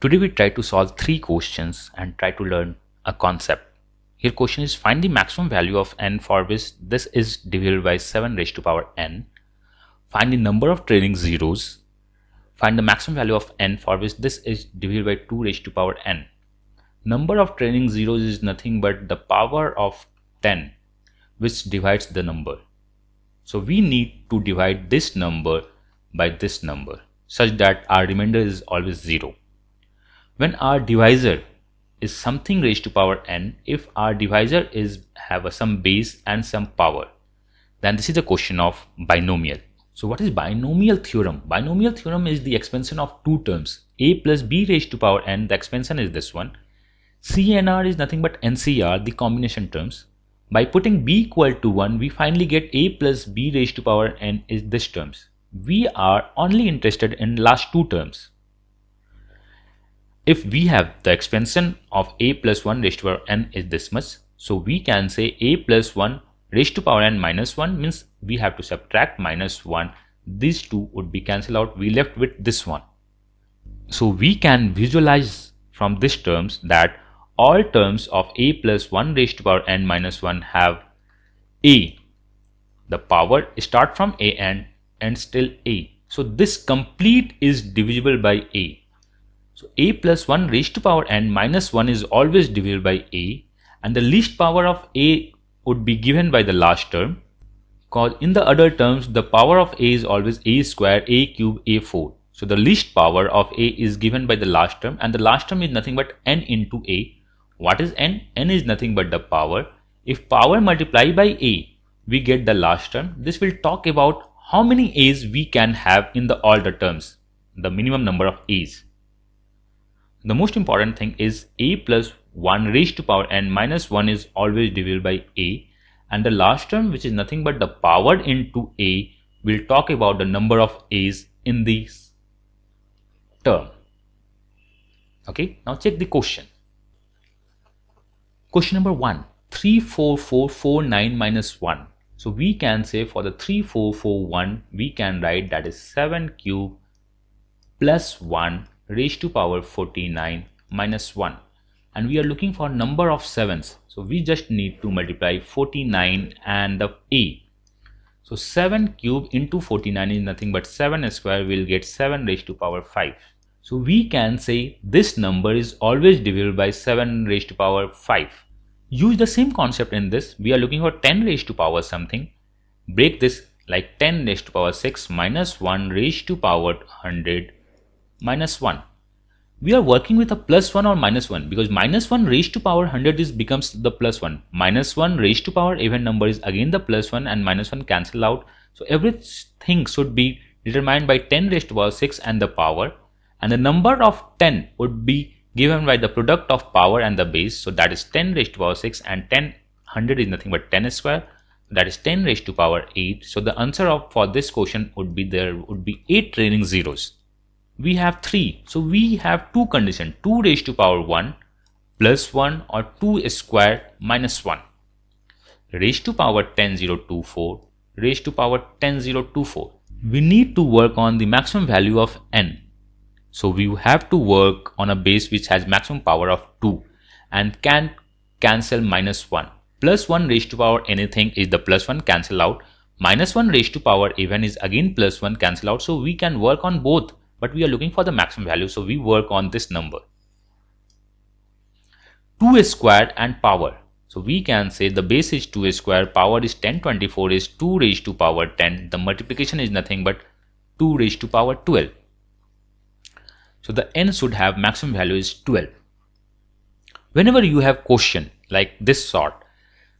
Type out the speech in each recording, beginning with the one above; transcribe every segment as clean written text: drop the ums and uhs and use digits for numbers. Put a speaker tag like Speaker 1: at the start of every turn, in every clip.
Speaker 1: Today we try to solve 3 questions and try to learn a concept. Here question is find the maximum value of n for which this is divisible by 7 raised to power n. Find the number of trailing zeros. Find the maximum value of n for which this is divisible by 2 raised to power n. Number of trailing zeros is nothing but the power of 10 which divides the number. So we need to divide this number by this number such that our remainder is always 0. When our divisor is something raised to power n, if our divisor have some base and some power, then this is the question of binomial. So what is binomial theorem? Binomial theorem is the expansion of two terms, a plus b raised to power n, the expansion is this one. C and r is nothing but NCR, the combination terms. By putting b equal to 1, we finally get a plus b raised to power n is this terms. We are only interested in last two terms. If we have the expansion of a plus 1 raised to power n is this much, so we can say a plus 1 raised to power n minus 1 means we have to subtract minus 1. These two would be cancelled out. We left with this one. So we can visualize from these terms that all terms of a plus 1 raised to power n minus 1 have a. The power start from a and still a. So this complete is divisible by a. So a plus 1 raised to power n minus 1 is always divisible by a, and the least power of a would be given by the last term, because in the other terms the power of a is always a square, a cube, a4. So the least power of a is given by the last term, and the last term is nothing but n into a. What is n? N is nothing but the power. If power multiply by a, we get the last term. This will talk about how many a's we can have in the all the terms, the minimum number of a's. The most important thing is a plus 1 raised to power n minus 1 is always divisible by a, and the last term, which is nothing but the power into a, will talk about the number of a's in this term. Okay, now check the question. Question number 1, 34449 minus 1. So we can say for the 3441 we can write that is 7 cube plus 1 raised to power 49 minus 1, and we are looking for number of 7s, so we just need to multiply 49 and the a. So 7 cube into 49 is nothing but 7 square, will get 7 raised to power 5. So we can say this number is always divisible by 7 raised to power 5. Use the same concept in this. We are looking for 10 raised to power something. Break this like 10 raised to power 6 minus 1 raised to power 100 minus 1. We are working with a plus 1 or minus 1 because minus 1 raised to power 100 becomes the plus 1. Minus 1 raised to power even number is again the plus 1, and minus 1 cancel out. So everything should be determined by 10 raised to power 6 and the power, and the number of 10 would be given by the product of power and the base. So that is 10 raised to power 6, and 100 is nothing but 10 square. That is 10 raised to power 8. So the answer for this question would be there would be 8 trailing zeros. We have 3, so we have two conditions, 2 raised to power 1 plus 1 or 2 square minus 1, raised to power 10024, raised to power 10024. We need to work on the maximum value of n. So we have to work on a base which has maximum power of 2 and can cancel minus 1. Plus 1 raised to power anything is the plus 1, cancel out. Minus 1 raised to power even is again plus 1, cancel out. So we can work on both, but we are looking for the maximum value, so we work on this number. 2 squared and power. So we can say the base is 2 squared, power is 1024 is 2 raised to power 10. The multiplication is nothing but 2 raised to power 12. So the n should have maximum value is 12. Whenever you have question like this sort,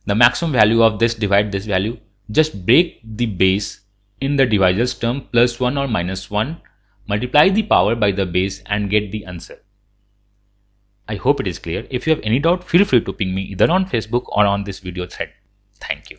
Speaker 1: the maximum value of this divide this value, just break the base in the divisor's term plus 1 or minus 1, multiply the power by the base and get the answer. I hope it is clear. If you have any doubt, feel free to ping me either on Facebook or on this video thread. Thank you.